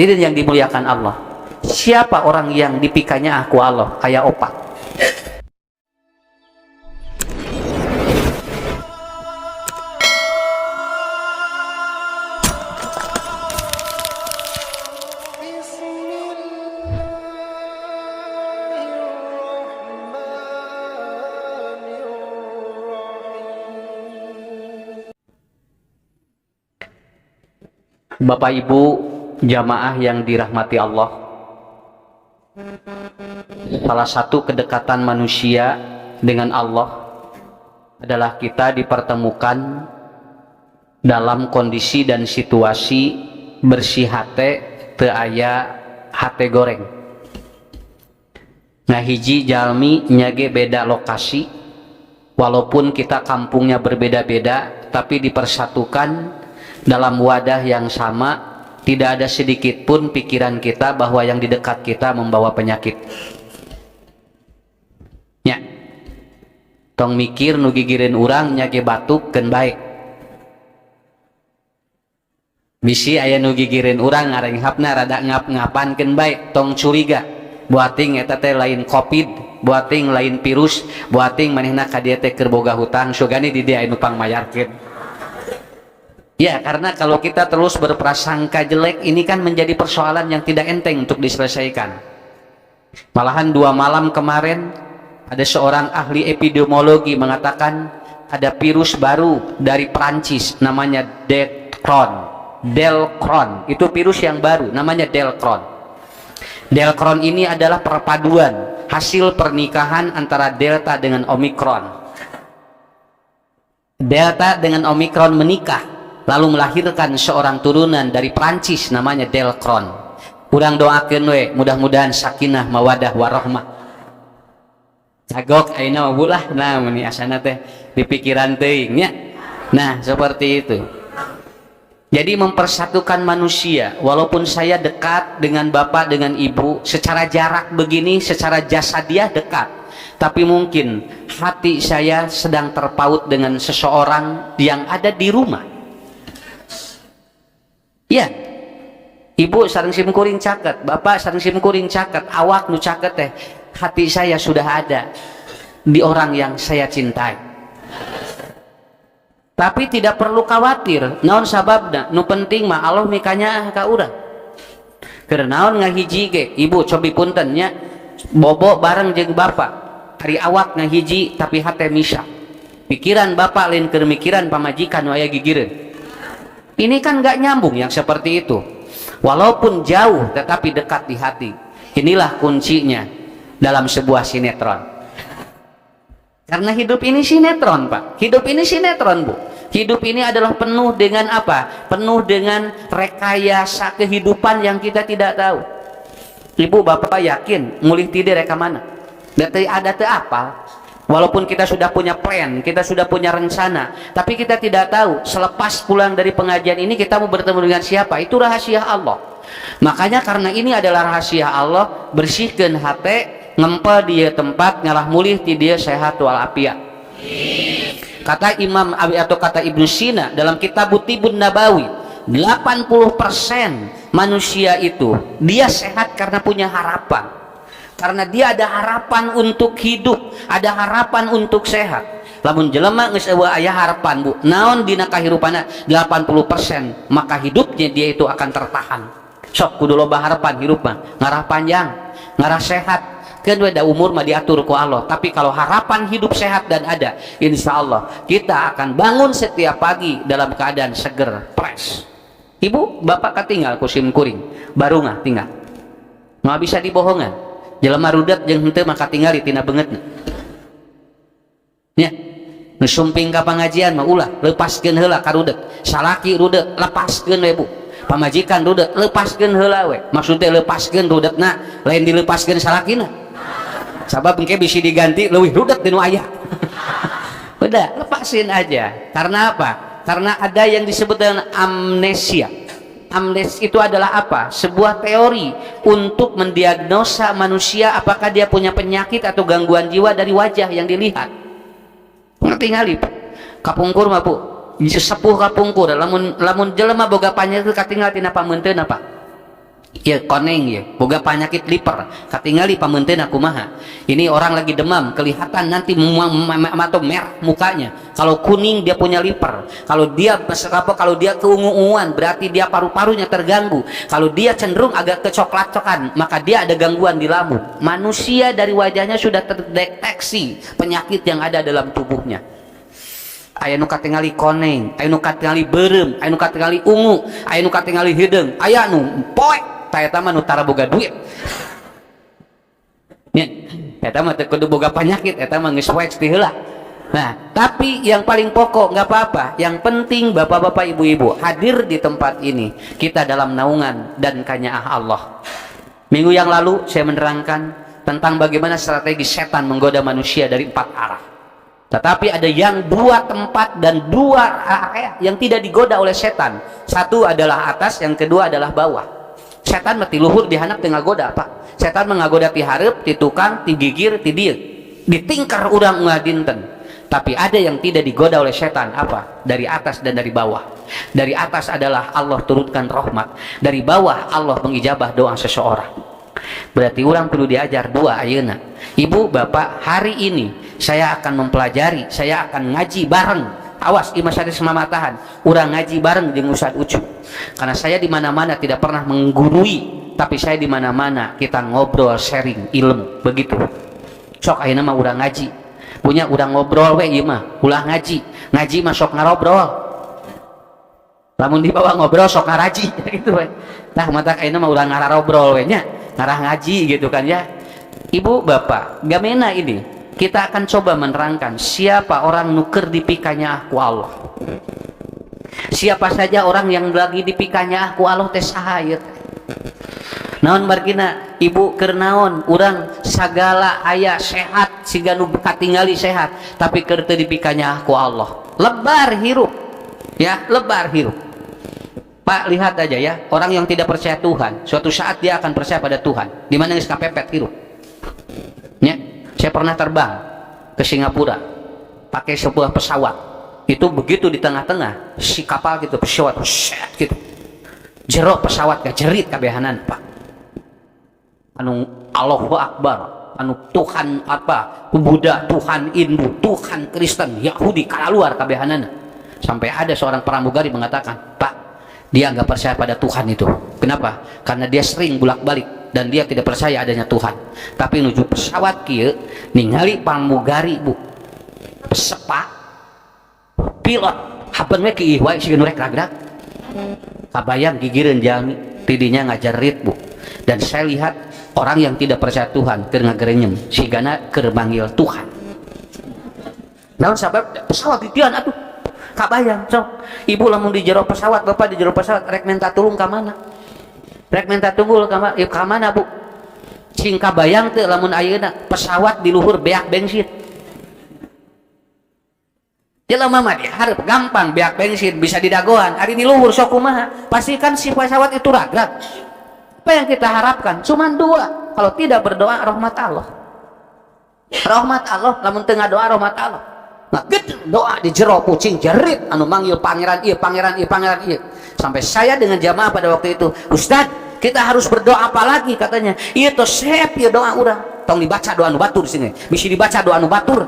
Hadirin yang dimuliakan Allah, siapa orang yang dipikanya aku Allah kayak opak? Bapak Ibu jamaah yang dirahmati Allah, salah satu kedekatan manusia dengan Allah adalah kita dipertemukan dalam kondisi dan situasi bersih hate teu aya hate goreng. Nah hiji jalmi nyage beda lokasi, walaupun kita kampungnya berbeda-beda tapi dipersatukan dalam wadah yang sama. Tidak ada sedikit pun pikiran kita bahwa yang di dekat kita membawa penyakit. Ya, tong mikir nu gigireun urang nyage batuk keun baik. Bisi aya nu gigireun urang ngarenghapna rada ngap-ngapan keun baik, tong curiga. Buating eta teh lain covid, buating lain virus, buating manehna ka dieu teh keur boga hutang, sugani di dieu anu pangmayarkeun. Ya, karena kalau kita terus berprasangka jelek, ini kan menjadi persoalan yang tidak enteng untuk diselesaikan. Malahan 2 malam kemarin, ada seorang ahli epidemiologi mengatakan ada virus baru dari Prancis, namanya Delcron. Itu virus yang baru, namanya Delcron. Delcron ini adalah perpaduan hasil pernikahan antara Delta dengan Omicron. Delta dengan Omicron menikah, lalu melahirkan seorang turunan dari Prancis namanya Delcron. Urang doakeun we mudah-mudahan sakinah mawadah warahmah. Cagok ayeuna mah ulah nah meni asana teh dipikiran teuing nya. Nah, seperti itu. Jadi mempersatukan manusia, walaupun saya dekat dengan bapak dengan ibu secara jarak begini, secara jasadiah dekat, tapi mungkin hati saya sedang terpaut dengan seseorang yang ada di rumah. Ya, ibu sareng simkuring caket, bapak sareng simkuring caket, awak nu caket teh, hati saya sudah ada di orang yang saya cintai. Tapi tidak perlu khawatir, naon sababna, nu penting mah Allah mikanya ka urang. Keur naon ngahiji ge, ibu cobi punten nya, bobo bareng jeung bapak, hari awak ngahiji tapi hate misah. Pikiran bapak lain keur mikiran pamajikan nu aya gigireun. Ini kan gak nyambung yang seperti itu. Walaupun jauh tetapi dekat di hati. Inilah kuncinya dalam sebuah sinetron. Karena hidup ini sinetron, Pak. Hidup ini sinetron, Bu. Hidup ini adalah penuh dengan apa? Penuh dengan rekayasa kehidupan yang kita tidak tahu. Ibu bapak yakin mulih tidir reka mana? Ada teu apal. Walaupun kita sudah punya plan, kita sudah punya rencana, tapi kita tidak tahu selepas pulang dari pengajian ini kita mau bertemu dengan siapa. Itu rahasia Allah. Makanya karena ini adalah rahasia Allah, bersihkan hati, ngempel dia tempat, ngalah mulih ti dia sehat walafiat. Kata Imam Abi atau kata Ibnu Sina dalam kitab Tibun Nabawi, 80% manusia itu dia sehat karena punya harapan. Karena dia ada harapan untuk hidup, ada harapan untuk sehat. Lamun jelema geus eueuh aya harapan, Bu, naon dina kahirupana 80%, maka hidupnya dia itu akan tertahan. Sok kudu loba harapan hirup mah, ngarah panjang, ngarah sehat. Keun we da umur mah diatur ku Allah, tapi kalau harapan hidup sehat dan ada, insya Allah kita akan bangun setiap pagi dalam keadaan seger, fresh. Ibu, bapak katinggal ku simkuring, baru ngah tinggal. Nggak bisa dibohongan. Jelema rudet jeung henteu maka tingali tina beungeutna. Nya, nu sumping ka pangajian mah ulah lepaskeun heula ka rudet. Salaki rudet lepaskeun we, Bu. Pamajikan rudet lepaskeun heula we. Maksudna lepaskeun rudetna, lain dilepaskeun salakina. Sabab engke bisi diganti leuwih rudet tinu aya. Udah, lepasin aja. Karena apa? Karena ada yang disebut dengan amnesia. Amnesia itu adalah apa? Sebuah teori untuk mendiagnosa manusia apakah dia punya penyakit atau gangguan jiwa dari wajah yang dilihat. Ngerti ngali, Pak? Kapungkur mah, Bu. Sepuh kapungkur, lamun jelema boga penyakit katinggal tina pamunteun apa? ya koneng ya, boga penyakit liver, katingali pamenteuna kumaha. Ini orang lagi demam, kelihatan nanti atau merah mukanya. Kalau kuning dia punya liver. Kalau dia keungu-unguan berarti dia paru-parunya terganggu. Kalau dia cenderung agak kecoklat-cokan, maka dia ada gangguan di lambung. Manusia dari wajahnya sudah terdeteksi penyakit yang ada dalam tubuhnya. Aya nu katingali koneng, aya nu katingali beureum, aya nu katingali ungu, aya nu katingali hideung, aya nu poek. Eta mah nu tara boga duit. Nya, eta mah teu kudu boga penyakit, eta mah geus poek ti heula. Nah, tapi yang paling pokok nggak apa-apa. Yang penting bapak-bapak, ibu-ibu hadir di tempat ini. Kita dalam naungan dan kanyaah Allah. Minggu yang lalu saya menerangkan tentang bagaimana strategi setan menggoda manusia dari 4 arah. Tetapi ada yang 2 tempat dan 2 area yang tidak digoda oleh setan. Satu adalah atas, yang kedua adalah bawah. Setan mati luhur dihanap tengah goda pak. Setan mengagoda ti hareup, ti tukang, ti gigir, ti dieu. Ditingkar urang ngadinten. Tapi ada yang tidak digoda oleh setan, apa? Dari atas dan dari bawah. Dari atas adalah Allah turunkan rahmat. Dari bawah Allah mengijabah doa seseorang. Berarti orang perlu diajar 2 ayeuna. Ibu, bapak, hari ini saya akan mempelajari, saya akan ngaji bareng. Awas Imam Syarif semamatahan, urang ngaji bareng jeung Ustaz Ucu. Karena saya di mana-mana tidak pernah menggurui, tapi saya di mana-mana kita ngobrol, sharing ilmu, begitu. Sok ayeuna mah urang ngaji. Punya urang ngobrol we ieu mah, ulah ngaji. Ngaji mah sok ngarobrol. Lamun dibawa ngobrol sok ngaraji gitu we. Tah mata ayeuna mah urang ngararobrol we nya, ngarah ngaji gitu kan ya. Ibu, bapak, gamena ini kita akan coba menerangkan siapa orang nuker dipikanya aku Allah. Siapa saja orang yang lagi dipikanya aku Allah teh saha ieu teh. Naon margina ibu keur naon urang sagala aya sehat siga nu katingali sehat tapi keur teu dipikanya aku Allah. Lebar hirup. Ya, lebar hirup. Pak, lihat aja ya, orang yang tidak percaya Tuhan, suatu saat dia akan percaya pada Tuhan. Di mana geus kapepet hirup. Ya. Saya pernah terbang ke Singapura pakai sebuah pesawat. Itu begitu di tengah-tengah si kapal gitu, pesawat gitu. Jero pesawat gak jerit kabehanan pak. Anu Allahu Akbar, anu Tuhan apa? Buddha, Tuhan Hindu, Tuhan Kristen, Yahudi kalaluar kabehanan. Sampai ada seorang pramugari mengatakan, Pak, dia nggak percaya pada Tuhan itu. Kenapa? Karena dia sering bolak-balik dan dia tidak percaya adanya Tuhan. Tapi menuju pesawat kieu ningali pramugari bu pesepak pilot hapen we ki wae siga nu rek ragrak kabayang gigireun jalmi tidinya ngajerit bu. Dan saya lihat orang yang tidak percaya Tuhan keur ngagerenyem sigana keur manggil Tuhan. Naon sabab pesawat ditian atuh kabayang sok ibu lamun di jero pesawat, bapak di jero pesawat rek minta tulung ka mana? Rek minta tunggul ka mana bu? Cing kabayang teu lamun ayeuna pesawat di luhur beak bensin. Jelema mah dihareup gampang beak bensin bisa didagoan, ari di luhur sok kumaha? Pastikan si pesawat itu ragrak. Apa yang kita harapkan? Cuman 2. Kalau tidak berdoa rahmat Allah. Rahmat Allah lamun teu ngadoa rahmat Allah. Nah, doa di jero kucing jerit anu manggil pangeran ieu, pangeran ieu, pangeran ieu. Sampai saya dengan jamaah pada waktu itu, Ustaz, kita harus berdoa apa lagi katanya? Ieu tuh sep ieu doa urang. Tong dibaca doa nu batur di sini. Bisa dibaca doa nu batur.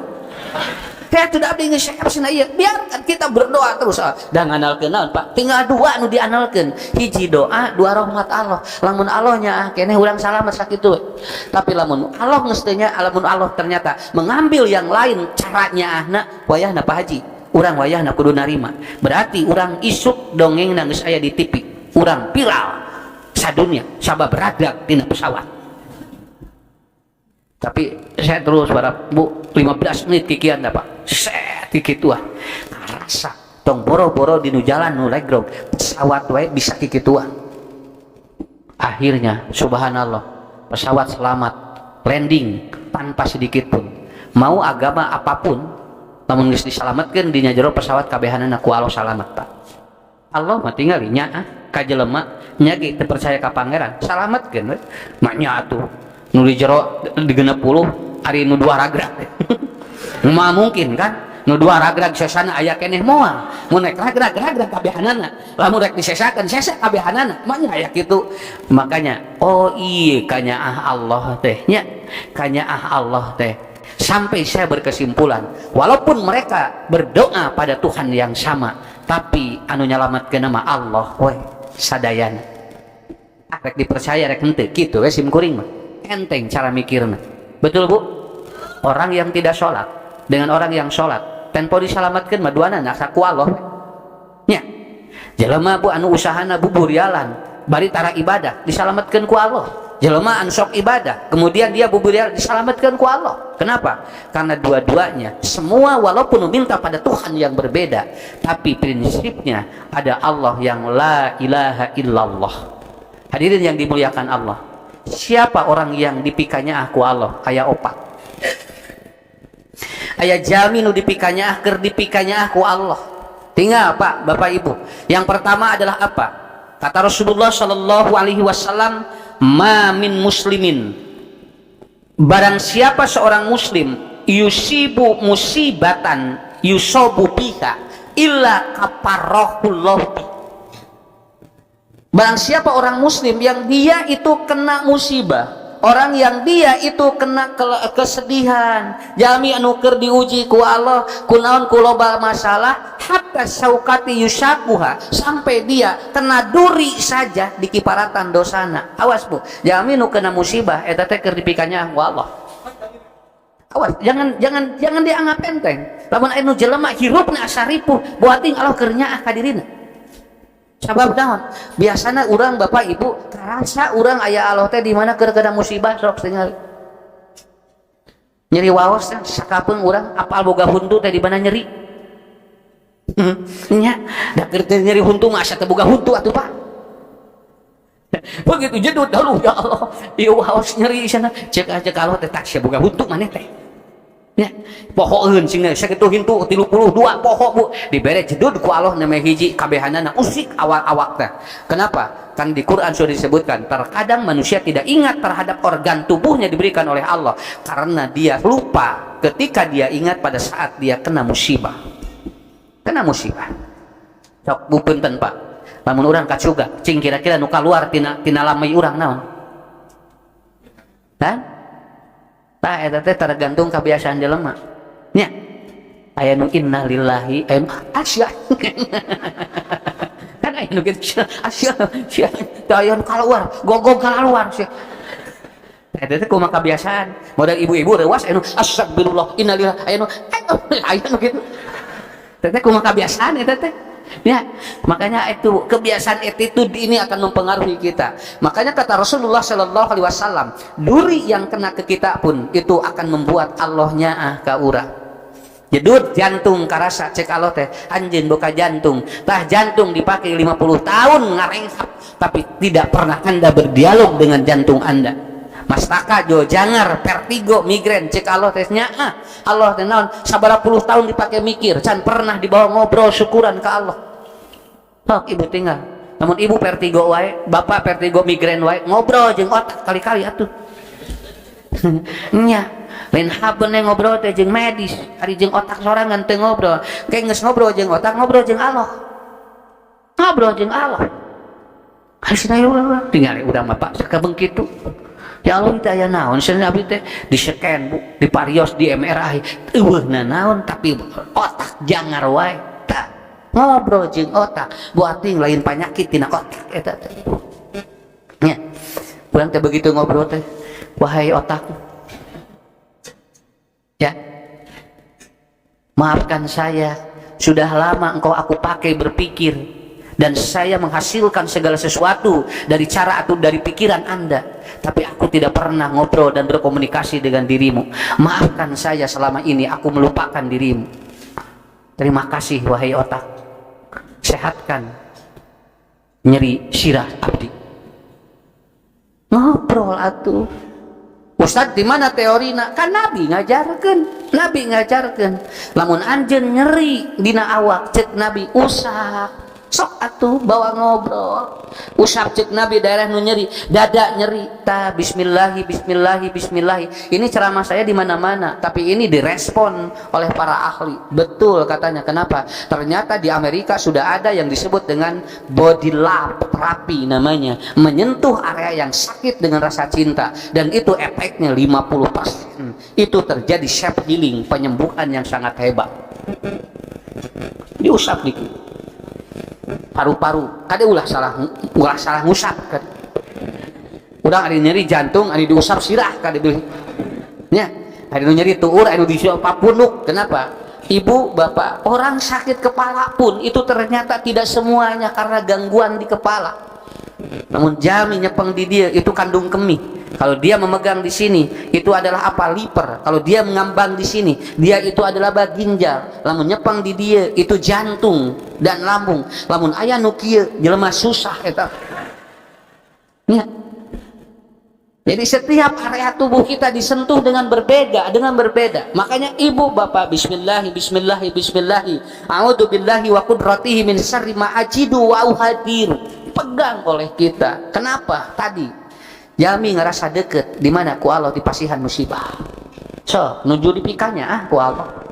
Teh tidak abdi geus sep cenah ieu. Biarkan kita berdoa terus. Da nganalkeun naon, Pak? Tinggal 2 nu dianalkeun. Hiji doa, 2 rahmat Allah. Lamun Allah nya keneh urang salamet sakitu. Tapi lamun Allah geus teu nya, lamun Allah ternyata mengambil yang lain caranya ahna, wayahna Pak Haji. Urang wayahna kudu narima. Berarti urang isuk dongengna geus aya di TV. Urang viral sadunya sabab radag tina pesawat. Tapi saya terus para bu 15 menit kikian dah pak. Set kikitu ah. Rasa tong boro-boro di nu jalan nu legrog pesawat wae bisa kikitu ah. Akhirnya subhanallah pesawat selamat landing tanpa sedikit pun. Mau agama apapun namun geus disalametkeun di jero pesawat kabehanana ku Allah salamet pak. Allah mah tinggal nya ka jelema nya ge teu percaya ka pangeran salametkeun we. Mah nya atuh nu di jero di 60 ari nu 2 ragra. Mah mungkin kan nu dua ragrag sesana aya keneh moal mun rek ragrag kabehanana lamun rek disesakeun sesa kabehanana mah aya kitu. Makanya oh iya kanya Allah teh nya, kanya Allah teh sampai saya berkesimpulan walaupun mereka berdoa pada Tuhan yang sama tapi anu nyalametkeun mah Allah we sadayana. Rek dipercaya rek henteu kitu we sim kuring mah enteng cara mikirna. Betul Bu? Orang yang tidak sholat dengan orang yang sholat tempo disalamatkan maduana nak saku Allah nya. Jelema Bu anu usahana buburialan bari tara ibadah disalamatkan ku Allah. Jelema anu sok ibadah kemudian dia buburialan disalamatkan ku Allah. Kenapa? Karena dua-duanya semua walaupun minta pada Tuhan yang berbeda tapi prinsipnya ada Allah yang la ilaha illallah. Hadirin yang dimuliakan Allah, siapa orang yang dipikanya aku Allah aya opat aya jami nu dipikanya keur dipikanya aku Allah tinggal Pak Bapak Ibu. Yang pertama adalah apa? Kata Rasulullah sallallahu alaihi wasallam, ma min muslimin, barang siapa seorang muslim yusibu musibatan yusobu biha illa kafarahullah. Barang siapa orang muslim yang dia itu kena musibah, orang yang dia itu kena kesedihan, jami anu keur diuji ku Allah, kunaon ku loba masalah, hatta saukati yusakuha, sampai dia kena duri saja di kiparatan dosana. Awas Bu, jami nu kena musibah eta teh keur dipikanya ku Allah. Awas, jangan dianggap enteng. Lamun anu jelema hirupna asa ripuh, buating Allah keur nyaah ka dirina. Sabab naon? Biasana urang Bapak Ibu terasa urang aya Allah teh di mana keur kena musibah sok tinggal. Nyeri waos teh sakapeung urang apal boga huntu teh di mana nyeri. Nya, da keur nyeri huntu mah asa teh boga huntu atuh Pak. Begitu jedut dalu ya Allah. Ieu waos nyeri sana cek Allah teh tak sia boga huntu maneh teh. Ya, pohoeun singna sakitu hintu 32 poho Bu dibere jedud ku Allah nama hiji kabehanana usik awak-awak teh. Kenapa? Kan di Quran sudah disebutkan terkadang manusia tidak ingat terhadap organ tubuhnya diberikan oleh Allah karena dia lupa ketika dia ingat pada saat dia kena musibah. Kena musibah. Sok Bu punten Pak. Lamun urang kacuga cing kira-kira nu kaluar tina lamai urang naon? Hah? Tah eta teh tergantung kebiasaan jelema nya. Aya nu innalillahi aya asya kan aya nu kitu asya aya nu kaluar gogog kaluar sia eta teh kumaha kebiasaan model ibu-ibu rewas aya nu astagfirullah innalillahi aya nu kitu teh kumaha kebiasaan eta teh ya. Makanya itu kebiasaan attitude ini akan mempengaruhi kita. Makanya kata Rasulullah Shallallahu Alaihi Wasallam, duri yang kena ke kita pun itu akan membuat Allahnya ka urang. Jedut jantung karasa cek Allah teh anjeun boga jantung. Tah jantung dipakai 50 tahun ngarengsap tapi tidak pernah Anda berdialog dengan jantung Anda. Mastaka jo jangar vertigo migrain cek Allah tesnya Allah teh naon sabaraha puluh tahun dipakai mikir can pernah dibawa ngobrol syukuran ke Allah. Ibu tinggal namun ibu vertigo wae bapak vertigo migrain wae ngobrol jeung otak kali-kali atuh nya lain habeun ngobrol teh jeung medis ari jeung otak sorangan teu ngobrol kayak geus ngobrol jeung otak ngobrol jeung Allah harusna tinggal urang mah Pak sakabeung kitu. Ya Allah kita aya naon cenah abdi teh di scan Bu di parios di MRI eueuhna naon tapi otak jangar wae tah ngobrol jeung otak buating lain penyakit tina otak eta teh nya. Urang teh begitu ngobrol teh wahai otak ya maafkan saya sudah lama engkau aku pakai berpikir dan saya menghasilkan segala sesuatu dari cara atau dari pikiran Anda tapi aku tidak pernah ngobrol dan berkomunikasi dengan dirimu. Maafkan saya selama ini aku melupakan dirimu. Terima kasih wahai otak, sehatkan nyeri sirah abdi. Ngobrol atuh Ustad di mana teorina? Kan Nabi ngajarkeun lamun anjeun nyeri dina awak cek Nabi usap sok atuh bawa ngobrol. Usap cek Nabi daerah nu nyeri, dada nyeri, ta bismillahi bismillahi bismillahi. Ini ceramah saya di mana-mana, tapi ini direspon oleh para ahli. Betul katanya. Kenapa? Ternyata di Amerika sudah ada yang disebut dengan body love terapi namanya, menyentuh area yang sakit dengan rasa cinta, dan itu efeknya 50%. Itu terjadi self healing, penyembuhan yang sangat hebat. Diusap dikit paru-paru, kade ulah salah ngusap kan. Udah ada nyeri jantung, ada diusap sirah kade beli. Nya, ada nyeri tuur, ada diusap punuk. Kenapa? Ibu, bapak, orang sakit kepala pun itu ternyata tidak semuanya karena gangguan di kepala. Namun jami nyepeng di dia itu kandung kemih. Kalau dia memegang di sini itu adalah apa? Liper. Kalau dia mengambang di sini, dia itu adalah ginjal. Lamun nyepeng di dia itu jantung dan lambung. Lamun aya nu kieu jelema susah eta. Ya. Jadi setiap area tubuh kita disentuh dengan berbeda, Makanya ibu bapak bismillahi bismillahi bismillahi. A'udzu billahi wa qudratihi min syarri ma ajidu wa uhadiru. Pegang oleh kita. Kenapa? Tadi jami ngerasa deket di mana ku Allah di pasihan musibah. So, nuju dipikanya ku Allah.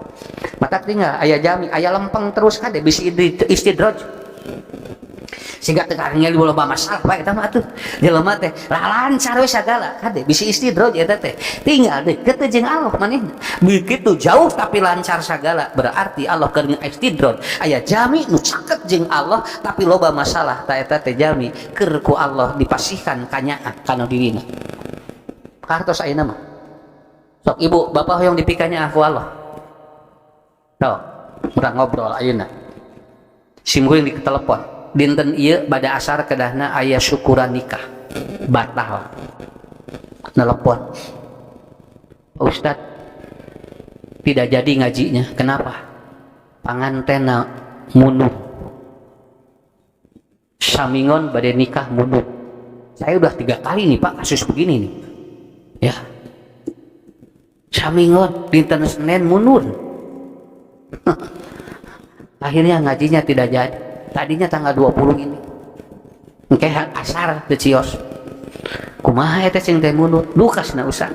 Mata tinggal aya jami, aya lempeng terus kade bisi istidraj. Sehingga tekarnya di bola masalah bae eta mah atuh. Jelema teh lancar we sagala kade bisi istidraj eta teh. Tinggal deket jeung Allah manehna. Begitu jauh tapi lancar sagala, berarti Allah keur istidraj. Aya jami nu caket jeung Allah tapi loba masalah, ta eta teh jami keur ku Allah dipasihkan kanyaan kana dirina. Kartos ayeuna mah. Sok ibu, bapak hoyong dipikanya ku Allah. Tuh, urang ngobrol ayeuna. Simkuring di telepon. Dinten ieu bada asar kedahna aya syukuran nikah batal. Nelepon, Ustad tidak jadi ngajinya. Kenapa? Pangantena mundur, samingon bade nikah mundur. Saya udah 3 kali nih Pak kasus begini nih ya. Samingon dinten Senin mundur. Akhirnya ngajinya tidak jadi. Tadinya tanggal 20 ini kayak asar di cios kumaha eta cing teh mundur dukasna usah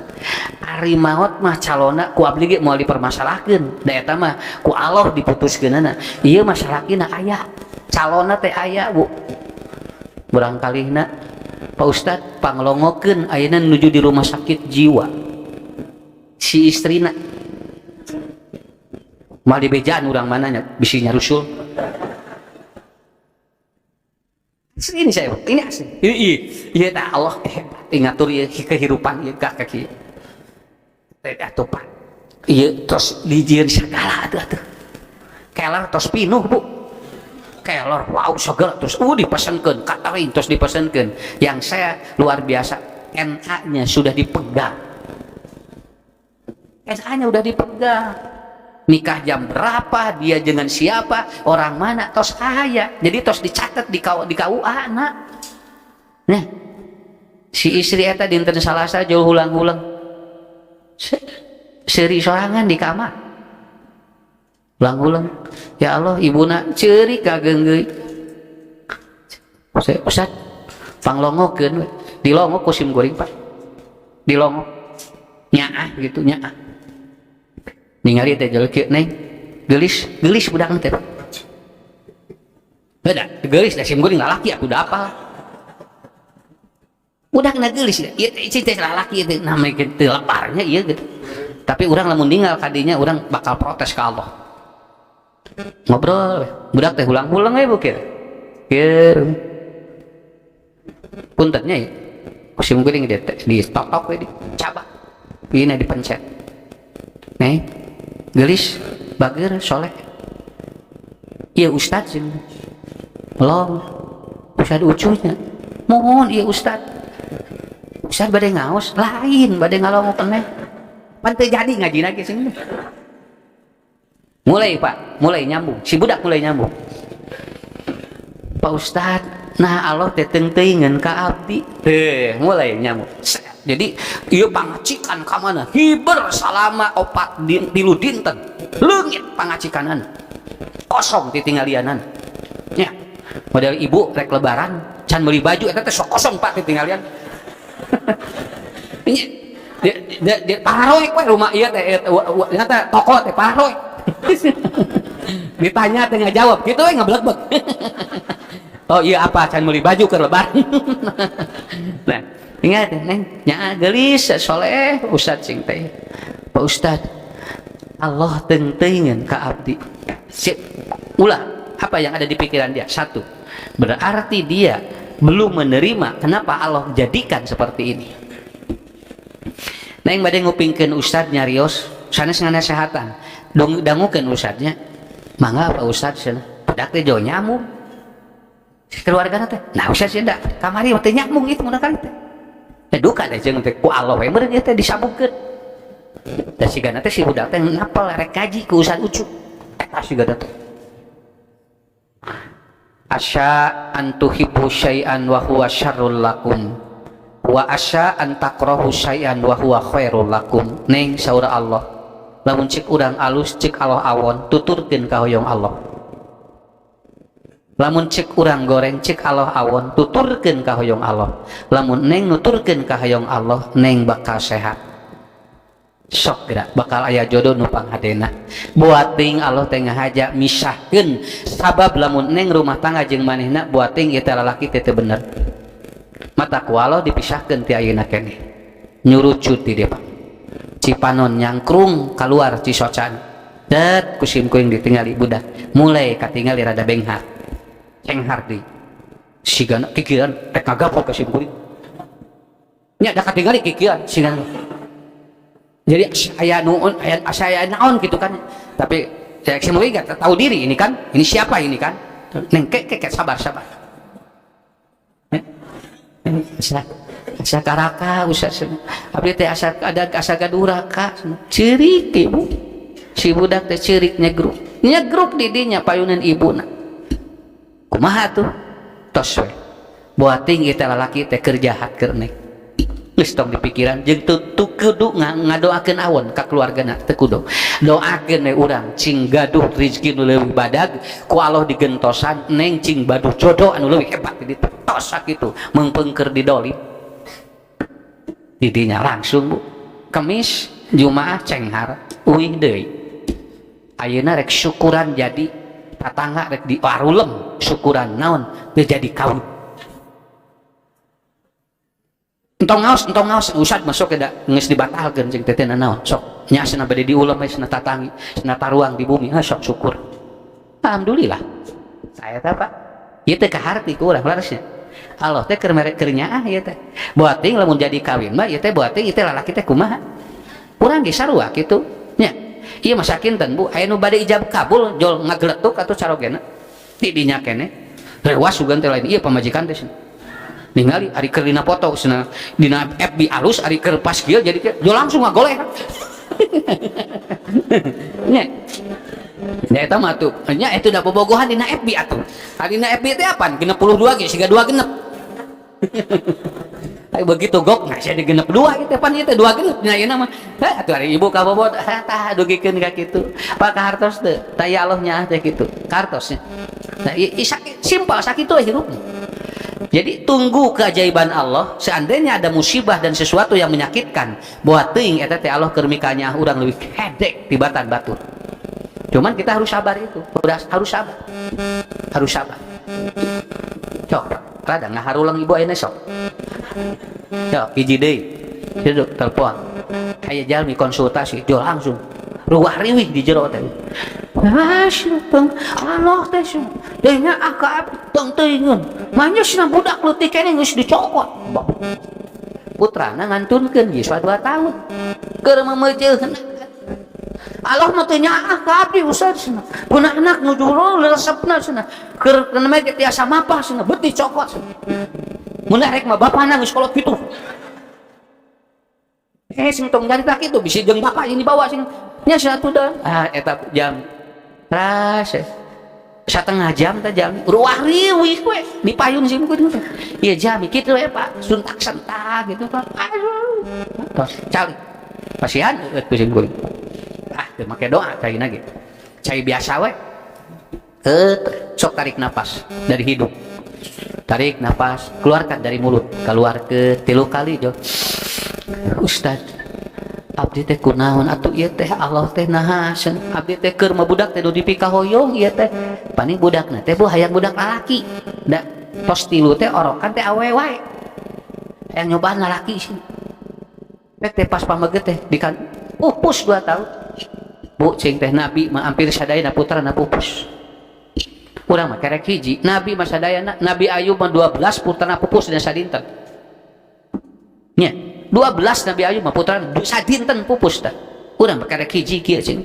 ari maot mah calona ku abdi ge moal dipermasalahkeun da eta mah ku Allah diputuskeunana. Ieu masalahna aya calona teh aya Bu, barangkalina Pak Ustad panglongokeun ayeuna nuju di rumah sakit jiwa si istrina mal dibejaan urang mananya bisi nyarusul. Ini saya, ini asli. Iya, tak Allah ngatur ya kehidupan ya kaki. Tidak tuh Pak. Iya, terus dijieun segala atuh. Keler terus pinuh Bu. Keler, wow segala terus dipesankeun, catering terus dipesankeun. Yang saya luar biasa, NA-nya sudah dipegang. NA-nya udah dipegang. Nikah jam berapa, dia dengan siapa, orang mana, tos aya. Jadi tos dicatat di KUA nak. Nah, si istri eta dinten Salasa jauh hulang-hulang. Seri sorangan di kamar. Ulang-ulang. Ya Allah, ibuna ceuri kageng geui. Ustad, panglongokeun we. Dilongo ku sim goreng Pak. Dilongo. Nyaah gitu, nyaah. Ningali teh jelek neng gelis budak teh beda gelis da sim geuning lalaki aku udah apa budak na gelis ieu teh lalaki teh namanya teu leparnya ieu gitu. Tapi urang lamun ninggal kadinya urang bakal protes ka Allah. Ngobrol budak teh ulang-ulang we bukir kieu puntennya ya sim geuning di totok we dicabak ini dipencet neng gelis bager soleh. Iya Ustad sih belum Ustad ucunya mohon iya Ustad bade ngaos lain bade ngalongo keneh pantai jadi ngaji lagi sini mulai Pak mulai nyambung si budak mulai nyambung Pak Ustad nah Allah teh teuing ka abdi teh mulai nyambung. Jadi ieu pangacikan ka mana hiber salama 4 tilu dinten leungit pangacikanana kosong titinggalianana nya model ibu rek lebaran can beli baju eta teh sok kosong Pak tinggalin dia paroy we rumah ieu teh ternyata toko teh paroy ditanya teh ngajawab kitu we ngablegbeg oh iya apa can beli baju ke lebaran nah ingat neng nya gelis soleh ustad cing teh Pak Ustad Allah teuing-teuingeun ka abdi ulah apa yang ada di pikiran dia satu berarti dia belum menerima kenapa Allah jadikan seperti ini. Neng bade ngupingkeun ustad nyarios sanes nganasehatan dangukeun ustadnya mangga Pak Ustad cenah budak teh jo nyamuk keluargana teh nah ustad sia da kamari teh nyamuk itu mun kali teh duka teh jeung teh ku Allah we meureun ieu teh disabukkeun da sigana teh si budak teh napal rek kaji ku ustad ucu eta sigana teh asya antuhibbu syai'an wa huwa syarrul lakum wa asya antakrahu syai'an wa huwa khairul lakum. Neng saur Allah lamun cik urang alus cik Allah awon tuturkeun ka hoyong Allah, lamun cik urang goreng cik Allah awon tuturkeun ka hoyong Allah, lamun neng nuturkeun ka hoyong Allah neng bakal sehat sok gerak bakal aya jodoh nu panghadena buat ting Allah teh ngahaja misahkeun sabab lamun neng rumah tangga jeung manehna buat ting ieu teh lalaki teh teu bener mata ku Allah dipisahkeun ti ayeuna keneh nyurucut ti dia Pak cipanon nyangkrung keluar cisocan dat kusim kuing ditinggali budak mulai katingali rada benghar cenghar di sigana kikiran rek ngagapok kusim kuing nya da katingali kikiran sigana jadi aya nuun aya naon gitu kan tapi saya semua enggak tahu diri ini kan ini siapa ini kan neng kek sabar asa karaka usah abdi teh asa ada asa gaduraka ceurik ibu si budak teh ceurik nyegruk di dinya payunan ibuna kumaha tuh tos we buat ting eta lalaki teh keur jahat keur nek geus tong di pikiran jeung teu kudu ngadoakeun awon ka keluargana teu kudu doakeun we urang cing gaduh rezeki nu leuwih badag ku Allah digentosan neng cing baduh jodoh anu leuwih hebat di tos sakitu meungpeung keur didoli didinya langsung Bu Kemis Jumaah cenghar uih deui ayeuna rek syukuran jadi tatangga rek di warulem syukuran naon teu jadi kawin entong ngaos usad masuk ke geus dibatalkeun jeung teh naon sok nya cenah bade diulam we cenah tatangi cenah taruang di bumi sok syukur alhamdulillah saya teh Pak ieu teh kaharti ku urang laresnya Allah teh keur mere keur nyaah ieu teh buat ting lamun jadi kawin mah ieu teh buat ting ieu teh lalaki teh kumaha urang ge sarua kitu nya ieu mah sakinten Bu aya nu bade ijab kabul jol ngageletuk atuh carogena di dinya keneh rewas sugan teh lain ieu pamajikan teh ningali ari keur dina foto cenah dina FB alus ari keur pas kieu jadi jo langsung ngagoleh nya eta mah tuh nya itu da bobogohan dina FB atuh dina FB teh apaan 62 ge siga 2 genep ai begitu gok nggak saya digenep 2 gitu pan ieu teh 2 genep nya ieu mah atuh ari ibu ka bobot tah dugikeun ka kitu Pak kahartos teh taya Allah nya teh kitu kartosnya nah simpel sakitu hirupna. Jadi tunggu keajaiban Allah seandainya ada musibah dan sesuatu yang menyakitkan buat teuing eta teh Allah keur mikanya urang leuwih hedek tibatan batur cuman kita harus sabar itu harus sabar cok rada ngaharulang ibu ayeuna sok cok hiji deui hidup telepon aya jalmi konsultasi jo langsung ruwah riwih di jero teh Allah teh denya akab tong teuingeun manya cenah budak leutik keneh geus dicokot putrana ngantunkeun geus 2 tahun keur memeujeun Allah mah teu nyaah ka abdi usah cenah puna anak nu juro resepna cenah keur keneh ge tiasa mapah cenah beuti cokot cenah mun rek mah bapana geus kolot kitu sing tong nyarita kitu bisi jeung bapak ini bawa sing nya satu dah eta jam ras setengah jam teh jam ruah riwih we dipayun sim kudu ieu jam kitu we Pak suntak-sentak gitu Pak aduh tos cali pasian eueuh sim kudu teu make doa caina ge cai biasa we sok tarik napas dari hidung, tarik napas, keluarkan dari mulut, keluar ke 3 kali jo. Ustad, abdi teh kunaon atuh ieu teh Allah teh nahaseun, abdi teh keur mabudak teh dudu pikahoyong ieu teh paling budakna teh bu hayang budak lalaki da tos 3 teh orokan teh awewe wae yang nyobaan lalaki sih pek teh pas pamaget teh dikan pupus 2 tahun bu cing teh nabi mah hampir sadayana putrana pupus urang mah kerek hiji nabi mah sadayana nabi Ayub mah 12 putrana pupus dina sadinten nya 12 nabi Ayub mah putrana sadinten pupus tah urang mah kerek hiji kieu cing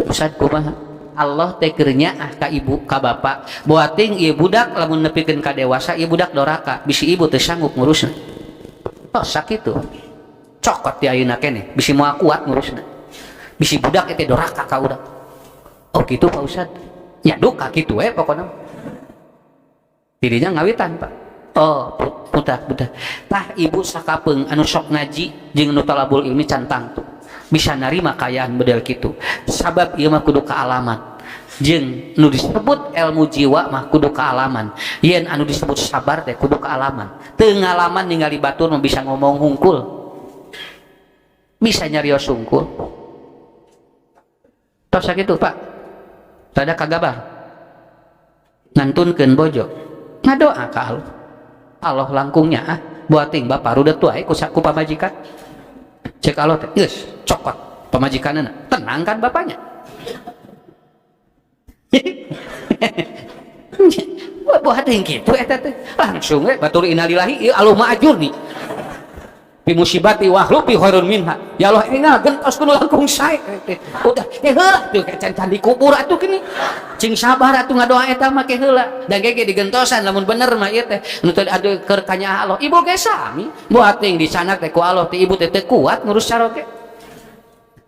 Ustaz kumaha Allah teh keur nyaah ka ibu ka bapak boating ieu budak lamun nepikeun ka dewasa ieu budak doraka bisi ibu teu sanggup ngurusna oh sakitu cokot di ayeuna keneh bisi moal kuat ngurusna bisi budak teh doraka ka urang oh kitu Pak Ustaz nya duka kitu we pokona dirinya ngawitan Pak oh budak tah ibu sakapeung anu sok ngaji jeung nu talabul ilmi cantang tuh bisa narima kayaan model gitu sabab ieu mah kudu kaalaman jeung nu disebut ilmu jiwa mah kudu kaalaman yen anu disebut sabar teh kudu kaalaman teu ngalaman ningali batur mah bisa ngomong hungkul bisa nyarios hungkul tos sakitu Pak rada kagabar ngantunkeun bojo ngadoa ka Allah Allah langkungnya buating bapak rudet tua ku pamajikan cek Allah teh geus cokot pamajikanana tenang kan bapaknya buat yang gitu eta teh langsung we batur innalillahi ieu alumma ajurni bi musibati wa hlubi khairun minha ya Allah ingat gentos kudu langkung sae udah heula tuh can candi kubur atuh gini cing sabar atuh ngadoa eta mah heula dan gege digentosan lamun bener mah ieu teh nu teh adu keur kanya Allah ibu ge sami buat ting dicanak teh ku Allah teh ibu teh teu kuat ngurus caroge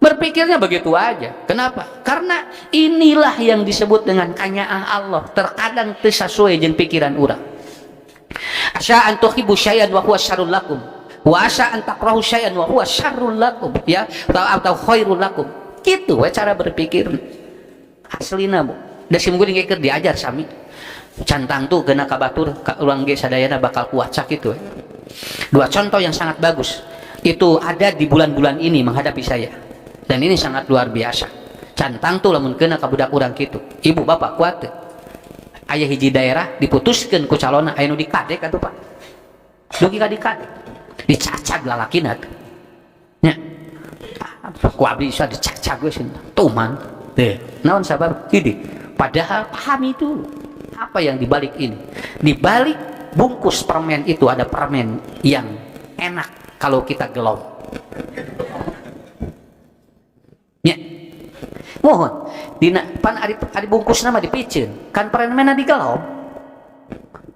berpikirnya begitu aja kenapa karena inilah yang disebut dengan kanyaah Allah terkadang teu sesuai jeung pikiran urang asa an tuhibbu syai'an wa huwa syarrul lakum wa asa an takrahu syai'an wa huwa syarrul lakum ya atau khairul lakum kitu we cara berpikir aslina bu da sim geuning keur diajar sami cantang tuh geuna ka batur ka urang ge sadayana bakal kuat sakitu we 2 contoh yang sangat bagus itu ada di bulan-bulan ini menghadapi saya dan ini sangat luar biasa cantang tuh lamun geuna ka budak urang kitu ibu bapak kuat teu aya hiji daerah diputuskeun ku calonna aya nu dikadek atuh Pak dugi ka dikadek dicacag lalakina nya ku abdi bisa dicacag we tuman teh naon sabab kieu padahal pahami dulu apa yang dibalik ini dibalik bungkus permen itu ada permen yang enak kalau kita gelom nya mohon dina pan ari bungkus nama dipiceun kan permenna digelom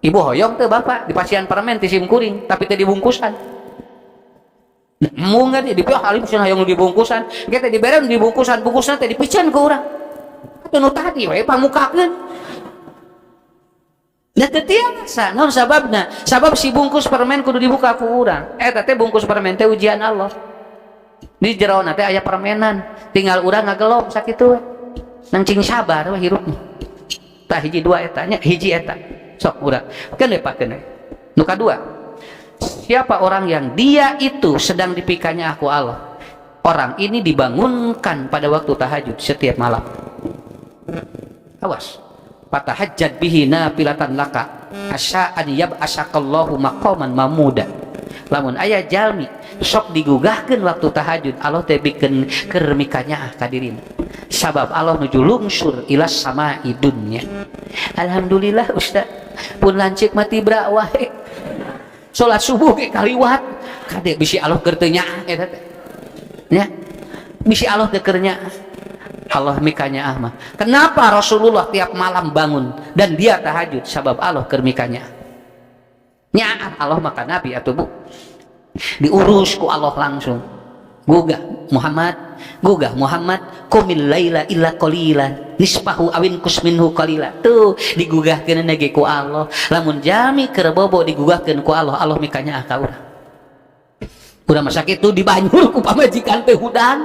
ibu hoyong teh bapak di pasian permen ti sim kuring tapi teh dibungkusan mungan di pieuh ali pieun hayang dibungkusan ge teh dibere dibungkusan bungkusna teh dipiceun ku urang atuh nu tadi we pamukakeun da teu tiasa naon sababna sabab si bungkus permen kudu dibuka ku urang eta teh bungkus permen teh ujian Allah di jeroana teh aya permenan tinggal urang ngagelom sakitu we nang cing sabar we hirupna tah hiji 2 eta nya hiji eta sok urang keun lepakeun we nu kadua siapa orang yang dia itu sedang dipikanya aku Allah orang ini dibangunkan pada waktu tahajud setiap malam awas fatahajjad bihi nafilatan laka asa an yab'asakallahu maqaman mamuda lamun aya jalmi sok digugahkeun waktu tahajud Allah teh bikeun keur mikanya ka dirina sabab Allah nuju lungsur ilas samai dunya alhamdulillah ustaz pun lancik mati bra wae salat subuh ge kaliwat kade bisi Allah keur teu nyaah eta teh nya bisi Allah teu keur nyaah Allah mikanya mah kenapa Rasulullah tiap malam bangun dan dia tahajud sabab Allah keur mikanya nyaah Allah maka nabi atuh bu diurus ku Allah langsung gugah Muhammad qumil laila illa qalilan nisfahu awin kusminhu qalila tuh digugahkeun ge ku Allah lamun jami keur bobo digugahkeun ku Allah Allah mikanya ka urang urang mah sakitu di banjur ku pamajikan teh hudang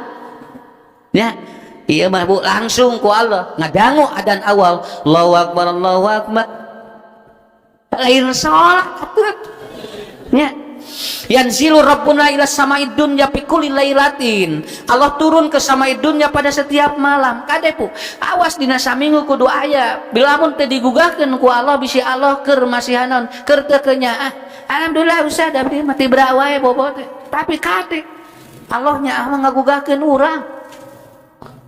ya Iya mah Bu, langsung ku Allah ngadangu adzan awal, Allahu akbar Allahu akbar, lain salat nya. Yanzilu rabbuna ila sama'id dunya fi kulli lailatin, Allah turun ke sama'id dunya pada setiap malam. Kade pu awas dina saminggu kudu aya, bila mun teu digugahkeun ku Allah bisi Allah keur masihanon keur teu kenyaah. Alhamdulillah usah da mati bra wae bobo teh, tapi kade Allahnya Allah ngagugahkeun urang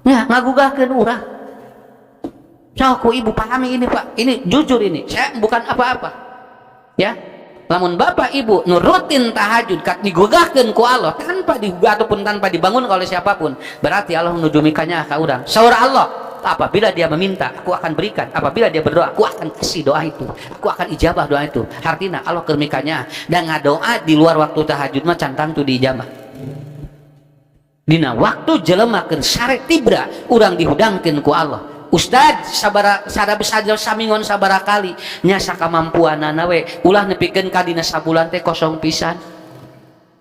nya, ngagugahkeun urang. Ku ibu pahami ini Pak, ini jujur, ini saya bukan apa-apa ya. Lamun bapak ibu nurutin tahajud kat digugahkeun ku Allah tanpa digugah ataupun tanpa dibangun oleh siapapun, berarti Allah menuju mikanya ka urang. Saur Allah, apabila dia meminta aku akan berikan, apabila dia berdoa aku akan kasih doa itu, aku akan ijabah doa itu. Artinya Allah keur mikanya dan ngadoa di luar waktu tahajud mah cantang tu diijabah. Dina waktu jelema keur sare tibra urang dihudangkeun ku Allah. Ustad sabara sadabesajal samingon sabara kali nya sakamampuanana we ulah nepikeun ka dina sabulan teh kosong pisan.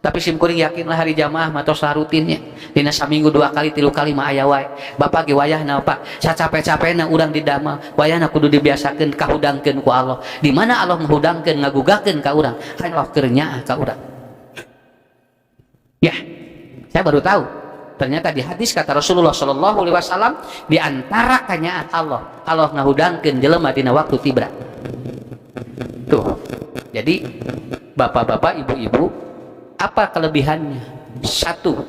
Tapi sim kuring yakinlah hari jamaah mah tos rutinnya dina saminggu 2 kali 3 kali mah aya wae. Bapak ge wayahna Pak sacape-capena urang didamel wayahna kudu dibiasakeun kahudangkeun ku Allah. Di mana Allah menghudangkeun ngagugahkeun ka urang, Allah keur nyaah ka urang. Ya, saya baru tahu ternyata di hadis kata Rasulullah Shallallahu Alaihi Wasallam di antara kanyaan Allah ngahudangkeun jelema dina waktu tibra. Tuh, jadi bapak-bapak, ibu-ibu, apa kelebihannya? Satu,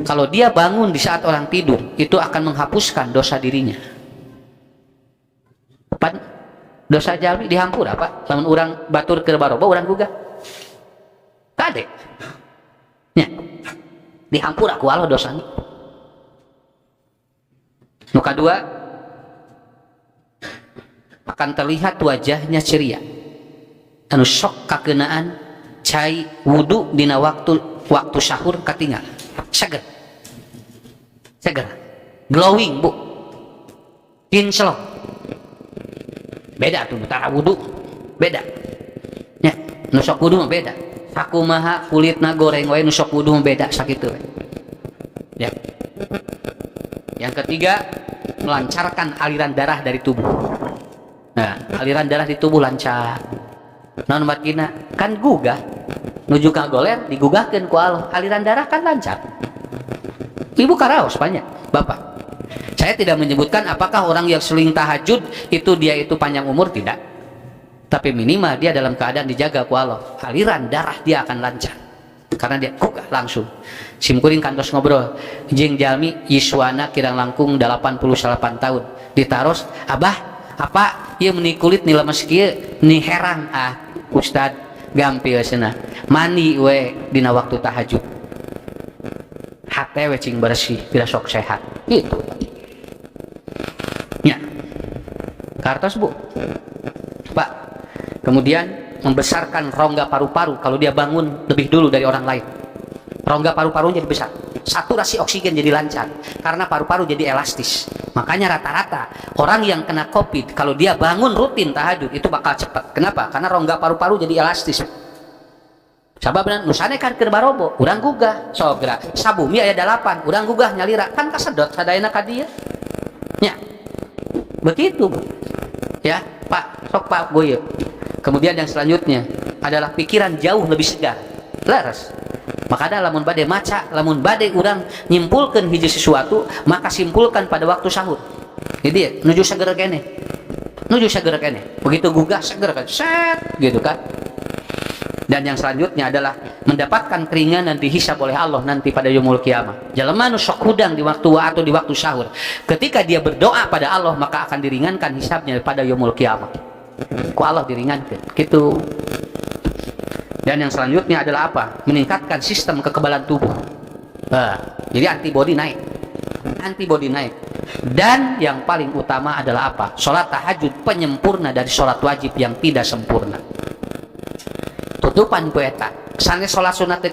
kalau dia bangun di saat orang tidur itu akan menghapuskan dosa dirinya. Pan dosa jalmi dihampura Pak. Lamun urang batur keur baroba urang gugah. Kade. Nya. Dihampura ku Allah dosanya. Nu kadua, akan terlihat wajahnya ceria anu sok kakenaan cai wudu dina waktu sahur katingal seger glowing Bu, kinclong. Beda tuh antara wudu beda nya, nu sok wudu mah beda. Sakumaha kulitna goreng wae nu sok wudu beda sakitu we. Ya. Yang ketiga, melancarkan aliran darah dari tubuh. Nah, aliran darah di tubuh lancar. Naon margina kan gugah nuju ka goler digugahkeun ku Allah, aliran darah kan lancar. Ibu karaos banyak, Bapak. Saya tidak menyebutkan apakah orang yang seling tahajud itu dia itu panjang umur, tidak. Tapi minimal dia dalam keadaan dijaga ku Allah, aliran darah dia akan lancar karena dia gugah langsung. Simkuring kantos ngobrol jeung jalmi yiswana kirang langkung 88 tahun ditaros, Abah apa ieu meuni kulit ni lemes kieu ni herang. Ustad gampil cenah mandi we dina waktu tahajud hate we cing bersih tidak sok sehat gitu nya. Kartos Bu Pak. Kemudian membesarkan rongga paru-paru kalau dia bangun lebih dulu dari orang lain. Rongga paru-parunya jadi besar, saturasi oksigen jadi lancar karena paru-paru jadi elastis. Makanya rata-rata orang yang kena COVID kalau dia bangun rutin tahajud itu bakal cepat. Kenapa? Karena rongga paru-paru jadi elastis. Sababna nusane kan keur barobo urang gugah sogra sabumi aya 8 urang gugah nyalira kan kasedot sadayana ka dieu nya. Begitu ya Pak, sok Pak goye. Kemudian yang selanjutnya adalah pikiran jauh lebih segar, laras. Maka lamun bade maca, lamun bade urang nyimpulkeun hiji sesuatu, maka simpulkan pada waktu sahur. Jadi nuju seger kene. Begitu gugah seger kan, set gitu kan. Dan yang selanjutnya adalah mendapatkan keringanan dihisab oleh Allah nanti pada yaumul kiamah. Jelema nu sok hudang di waktu atau di waktu sahur, ketika dia berdoa pada Allah maka akan diringankan hisabnya pada yaumul kiamah. Ku Allah diringankan gitu. Dan yang selanjutnya adalah apa? Meningkatkan sistem kekebalan tubuh. Jadi antibodi naik. Dan yang paling utama adalah apa? Sholat tahajud penyempurna dari sholat wajib yang tidak sempurna. Tutupan poeta sanes sholat sunat teh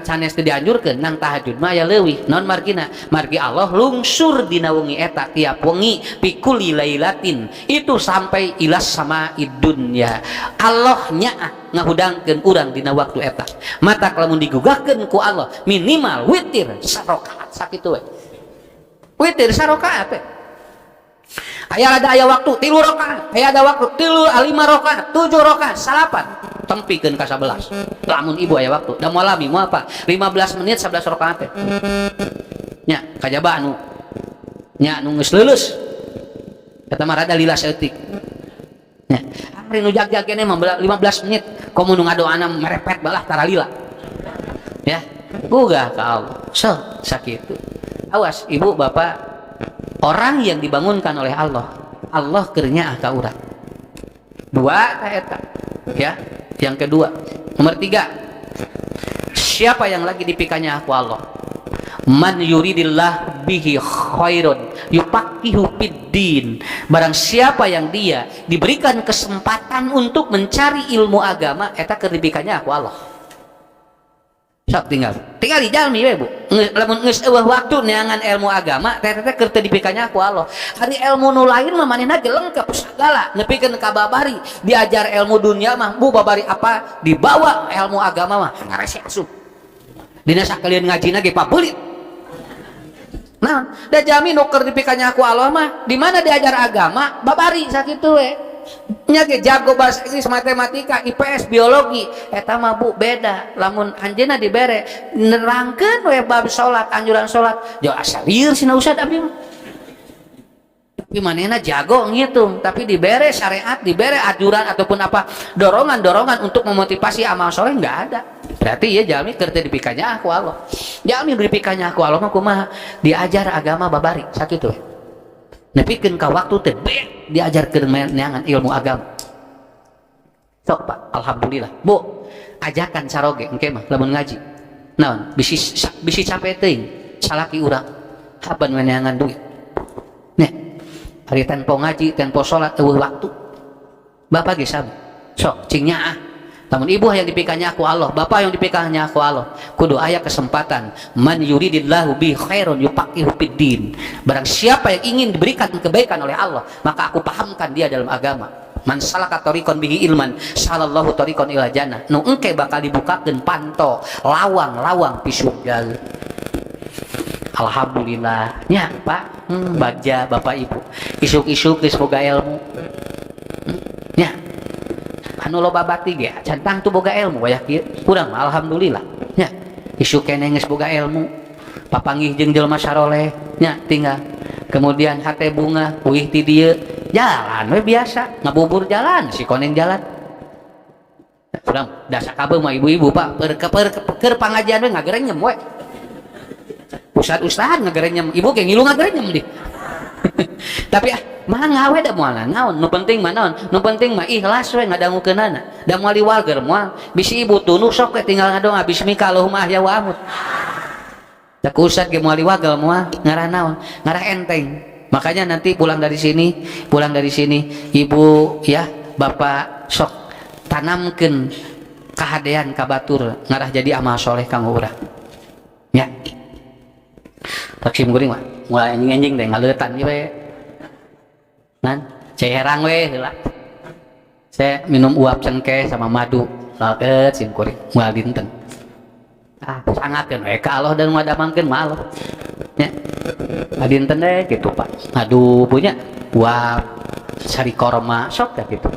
sanes teu dianjurkeun nang tahajud mah aya leuwih naon margina margi Allah lungsur dina wengi eta tiap wengi pikuli lailatin itu sampai ilas sama idunya Allah nyaah ngahudangkeun urang dina waktu eta mata lamun digugahkeun ku Allah minimal witir 1 rakaat sakitu we witir sarokaat teh. Aya waktu 3 rakaat, aya ada waktu 5 rakaat, 7 rakaat, salapan. Tempikeun ka 11. Lamun ibu aya waktu, da moal lami moal apa? 15 menit 11 rakaat teh. Nya, kajaba anu nya nu geus leuleus. Eta mah rada lila saeutik. Nya, ari nu jag-jag keneh mah 15 menit, komo nu ngadoana merepet balah tara lila. Ya, gugah ka Allah. So, sakitu. Awas ibu bapak, orang yang dibangunkan oleh Allah, Allah kernya ka urang. Dua eta, ya. Yang kedua, nomor 3, siapa yang lagi dipikanya aku Allah? Man yuridillah bihi khairun yufaqihu fiddin. Barang siapa yang dia diberikan kesempatan untuk mencari ilmu agama, eta keur dipikanya aku Allah. Sok tinggal di jalmi we Bu. Lamun geus eueuh waktu neangan ilmu agama, teh keur teu dipikanya aku Allah. Ari ilmu nu lain mah manehna ge lengkap sagala, nepikeun ka babari, diajar ilmu dunia mah Bu babari apa, dibawa ilmu agama mah ngarese asup. Dina sakalian ngajina ge pabelit. Nah, da jami nu keur dipikanya aku Allah mah di mana diajar agama, babari sakitu we. Nya ge jago bahasa Inggris, matematika, IPS, biologi, eta mah Bu beda. Lamun anjeunna dibere nerangkeun we bab salat, anjuran salat, jo asal lieur sina ustad abdi mah. Tapi manehna jago ngitung, tapi dibere syariat, dibere ajuran ataupun apa dorongan-dorongan untuk memotivasi amal soleh enggak ada. Berarti ya jalmi keur teu dipikanya aku Allah. Jalmi dipikanya aku Allah mah kumaha? Diajar agama babari sakitu we. Nepikeun ka waktu teh diajarkeun neangan ilmu agama. Sok Pak, alhamdulillah. Bu, ajakan saroge engke mah lamun ngaji. Naon? Bisi capek teuing salaki urang. Haban we neangan duit. Nih, hari tempo ngaji, tempo salat eueuh waktu. Bapak ge sami. Sok cing nyaah. Namun ibu yang dipikanya aku Allah, bapak yang dipikanya aku Allah, kudu aya kesempatan. Man yuridillahu bi khairun yufaqihu fiddin. Barang siapa yang ingin diberikan kebaikan oleh Allah, maka aku pahamkan dia dalam agama. Man salaka tariqan bihi ilman, salallahu tariqan ila jannah. Nu engke bakal dibukakeun panto, lawang-lawang pi surga. Alhamdulillah. Nya, Pak, baja Bapak Ibu. Isuk-isuk geus boga ilmu. Nya, anu loba bati ge cantang tu boga ilmu aya kieu urang alhamdulillah nya isu keneh geus boga ilmu papanggih jeung jelema saroleh nya tinggal kemudian hate bunga uih ti dieu jalan we biasa ngabubur jalan si koneng jalan urang da sakabeu mah ibu-ibu Pak keur pangajian we ngagerenyem we ustad ngagerenyem ibu ge ngilu ngagerenyem di tapi mah ngawe da moal naon nu penting mah naon nu penting mah ikhlas we ngadangukeunana da moal liwalger moal bisi ibu tunu sok we tinggal ngadonga bismika Allahumma ahya wa amut da ku ustad ge moal liwagel moal ngarah naon ngarah enteng. Makanya nanti pulang dari sini ibu ya bapak sok tanamkeun kahadean ka batur ngarah jadi amal soleh kanggo urang ya. Taksim guring mah mulai anjing-anjing deh ngaleutan ieu we nan ceherang we heula saya minum uap cengkeh sama madu lakeut sim kuring moal dinten sangakeun we ka Allah dan ngadamangkeun mah Allah nya dinten deh gitu Pak madu punya uap sari korma sok da gitu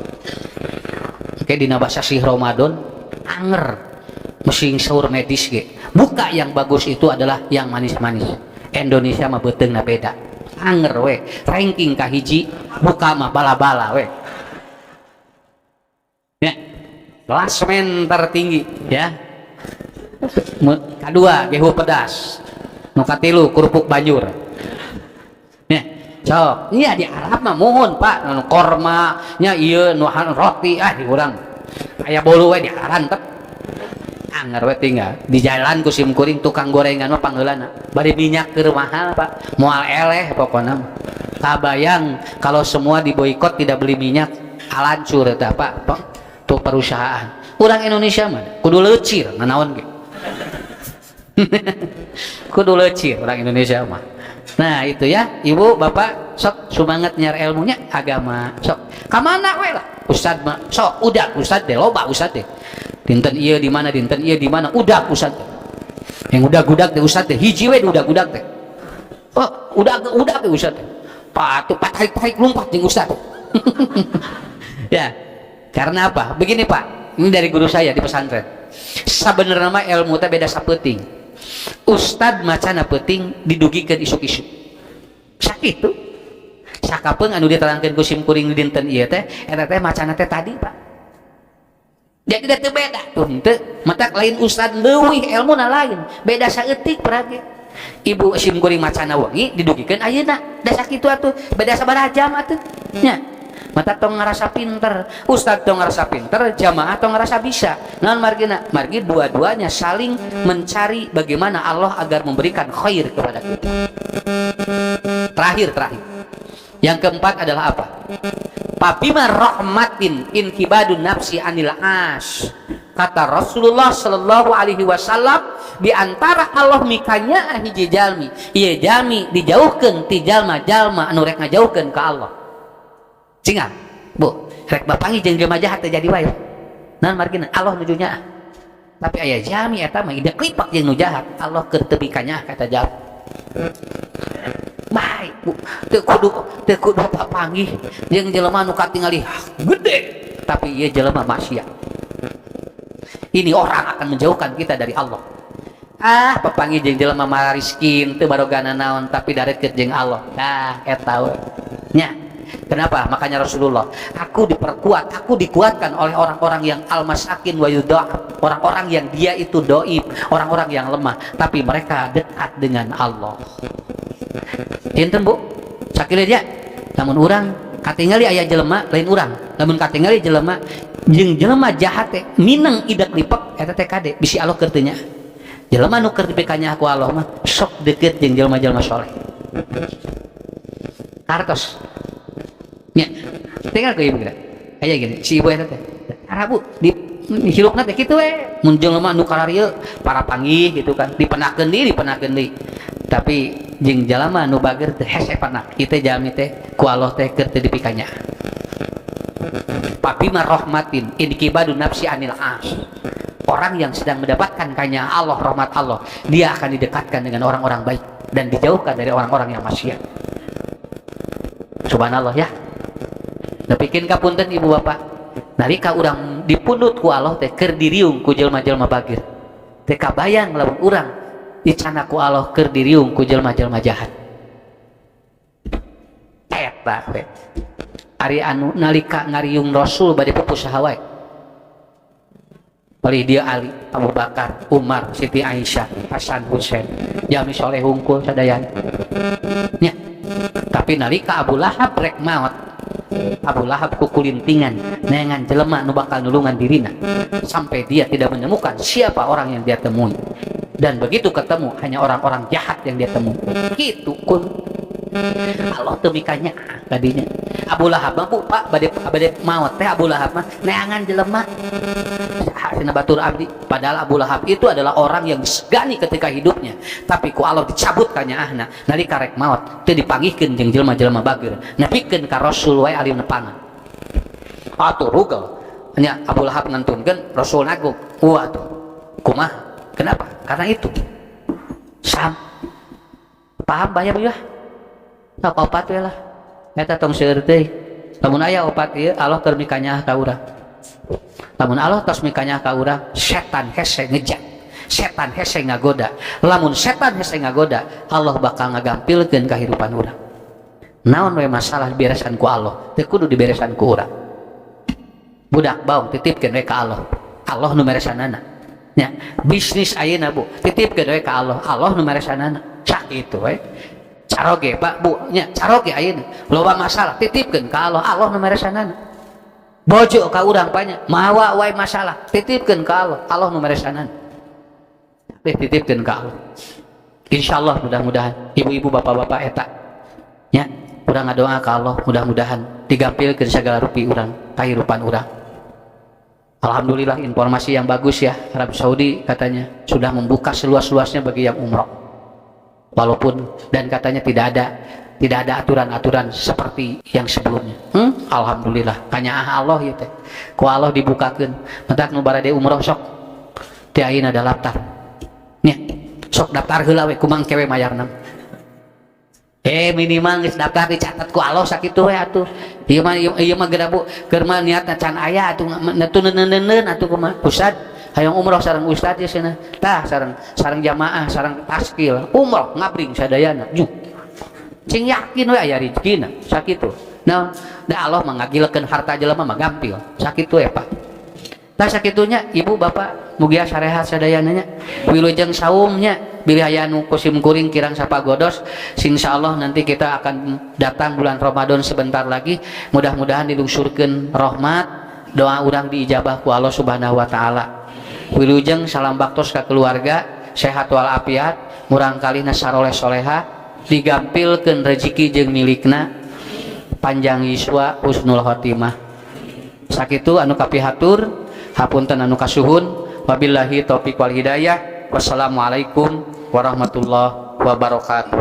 oke dina basa sih Ramadan anger mesin sahur medis ge buka yang bagus itu adalah yang manis-manis. Indonesia mah beuteungna beda anger we ranking ka hiji buka mah bala-bala we ya klasmen tertinggi ya kedua gehu pedas nu katilu kerupuk banjur ya sok iya di Arab mah mohon Pak nu korma nya ieu nu roti di urang aya bolu we di arantep anger we tinggal di jalan ku sim kuring tukang gorengan mah pangheulana bari minyak keur mahal Pak moal eleh pokona kabayang kalau semua diboikot tidak beli minyak alancur eta Pak tuh perusahaan urang Indonesia mah kudu leucir nganaon ge kudu leucir urang Indonesia mah. Nah itu ya ibu bapak sok semangat nyar ilmunya agama sok kamana we lah ustad mah sok udah ustad deh loba ustad deh dinten iya di mana udah ustad yang udah gudak teh ustad teh hiji we udah gudak teh Oh, udah ke Ustaz. Patuh tarik lompat jeung Ustaz. Ya, karena apa? Begini Pak, ini dari guru saya di pesantren. Sebenarnya mah ilmu teh beda sapeuting. Ustad macana peuting didugikeun isuk-isuk. Sakit tuh. Sakapeung anu diterangkeun ku sim kuring dinten ieu teh eta teh macana teh tadi Pak. Jadi teh beda tuh henteu, matak lain ustad leuwih ilmuna lain, beda saeutik peragi. Ibu sim kuring macana wengi didugikeun ayeuna, da sakitu atuh, beda sabaraha jam atuh. Nya. Mata tong ngerasa pinter, ustad tong ngerasa pinter, jamaah tong ngerasa bisa. Naon margina? Margi dua-duanya saling mencari bagaimana Allah agar memberikan khair kepada kita. Terakhir. Yang keempat adalah apa? Pabima rahmatin inkibadun nafsi anil as. Kata Rasulullah sallallahu alaihi wasallam, di antara Allah mikanya hiji jalmi, ieu jalmi dijauhkeun ti jalma-jalma anu rek ngajauhkeun ka Allah. Cingal, Bu, rek bapangi jeung jelema jahat teh jadi wae. Naon margina Allah nujunya. Tapi aya jalmi eta mah ida klipak jeung nu jahat, Allah keur teu bikanya kata jalmi. Baik Bu, teu kudu papanggih jeung jelema nu katingali gede, tapi ieu jelema maksiat. Ini orang akan menjauhkan kita dari Allah. Papanggih jeung jelema mariskin teu barogana naon tapi darekeut jeung Allah. Eta we. Nya. Kenapa? Makanya Rasulullah, aku diperkuat, aku dikuatkan oleh orang-orang yang al-masakin wa yudha'af, orang-orang yang dia itu doib, orang-orang yang lemah, tapi mereka dekat dengan Allah. Cinten Bu, sakile dia. Namun orang katingali aya jelema lain urang, namun katingali jelema jeung jelema jahat teh mineng idak lipek eta teh kade bisi Allah keur teu nya. Jelema nu keur dipikanya aku Allah mah sok deukeut jeung jelema-jelema saleh. Kartos. Ya, tinggal ke ibu kita. Aya gini, si ibu eta teh. Arabu di hilupna teh kitu we. Mun jelema nu kararieu para panggih gitu kan, dipenakeun deui. Tapi jeung jalma nu bager teh hese panak. Kitu jalmi teh ku Allah teh keur teu dipikanya. Pabima rahmatin inkibadun nafsi anil as. Orang yang sedang mendapatkan kanya Allah, rahmat Allah, dia akan didekatkan dengan orang-orang baik dan dijauhkan dari orang-orang yang maksiat. Subhanallah ya. Nepikeun kapunten ibu bapak, nalika urang dipundut ku Allah teh keur diriung ku jelma-jelma bagir. Teh kabayang lamun urang dicana ku Allah keur diriung ku jelma-jelma jahat. Eta we. Ari anu nalika ngariung Rasul bade pupusaha wae. Palih dia Ali, Abu Bakar, Umar, Siti Aisyah, Hasan, Husain, jami soleh hungkul sadayana. Nya. Tapi nalika Abu Lahab rek maot, Abu Lahab kukulintingan nengan jelema nu bakal nulungan dirina sampai dia tidak menemukan siapa orang yang dia temui, dan begitu ketemu hanya orang-orang jahat yang dia temui. Gitu kun Allah teu mikanya tadinya. Abu Lahab mah Bu Pak bade maot teh Abu Lahab mah neangan jelema hasina batur abdi, padahal Abu Lahab itu adalah orang yang disegani ketika hidupnya, tapi ku Allah dicabut kanyaahna nalika rek maot teu dipanggihkeun jeung jelema-jelema bageur, nepikeun ka Rasul wae ali nepangan. Atuh rugel nya Abu Lahab ngantunkeun Rasul nagung. Atuh kumaha? Kenapa? Karena itu sam paham banyak ya. Nah, opat we lah. Eta tong seueur teh. Lamun aya opat ieu Allah keur mikanya ka urang. Lamun Allah tos mikanya ka urang, setan hese ngejak. Setan hese ngagoda. Lamun setan hese ngagoda, Allah bakal ngagampilkeun kahirupan urang. Naon we masalah diberesan ku Allah, teu kudu diberesan ku urang. Budak baung titipkeun we ka Allah. Allah nu meresanana. Nya, bisnis ayeuna Bu, titipkeun we ka Allah. Allah nu meresanana. Sakitu we. Caroge Pak Bu nya caroge ayeuna loba masalah titipkeun ka Allah, Allah nu meresanana. Bojo ka urang panya mawa wae masalah titipkeun ka Allah, Allah nu meresanana. Titipkeun ka Allah. Insyaallah mudah-mudahan ibu-ibu bapak-bapak eta nya urang ngadoa ka Allah mudah-mudahan digampilkeun sagala rupi urang kahirupan urang. Alhamdulillah informasi yang bagus ya. Arab Saudi katanya sudah membuka seluas-luasnya bagi yang umroh. Walaupun dan katanya tidak ada aturan-aturan seperti yang sebelumnya. Alhamdulillah kanya Allah ya teh. Ku Allah dibukakeun. Mentak nu barade umroh sok teh ayeuna ada daftar. Nya, sok daftar heula we kumang kewe mayarna. Minimal geus daftar dicatat ku Allah sakitu we atuh. Ieu mah geura Bu keur mah niatna can aya atuh neuneun atuh kumaha Ustad hayang umroh sareng ustad ya cenah tah sareng jamaah sareng taskil umroh ngabring sadayana juh cing yakin we aya rezekina sakitu naon da Allah mangagilkeun harta jelema mah gampil sakitu we Pak tah sakitunya ibu bapak mugia sarehat sadayana nya wilujeng saumnya bilih aya nu kusim kuring kirang sapagodos insyaallah nanti kita akan datang bulan Ramadan sebentar lagi mudah-mudahan dilungsurkeun rahmat doa urang diijabah ku Allah Subhanahu wa taala. Wilujeng salam baktos ka keluarga sehat walafiat murang kalihna saroleh soleha digampilkeun rezeki jeung milikna panjang yuswa husnul khotimah sakitu anu kapihatur hapunten anu kasuhun wabillahi taufiq wal hidayah wassalamualaikum warahmatullahi wabarakatuh.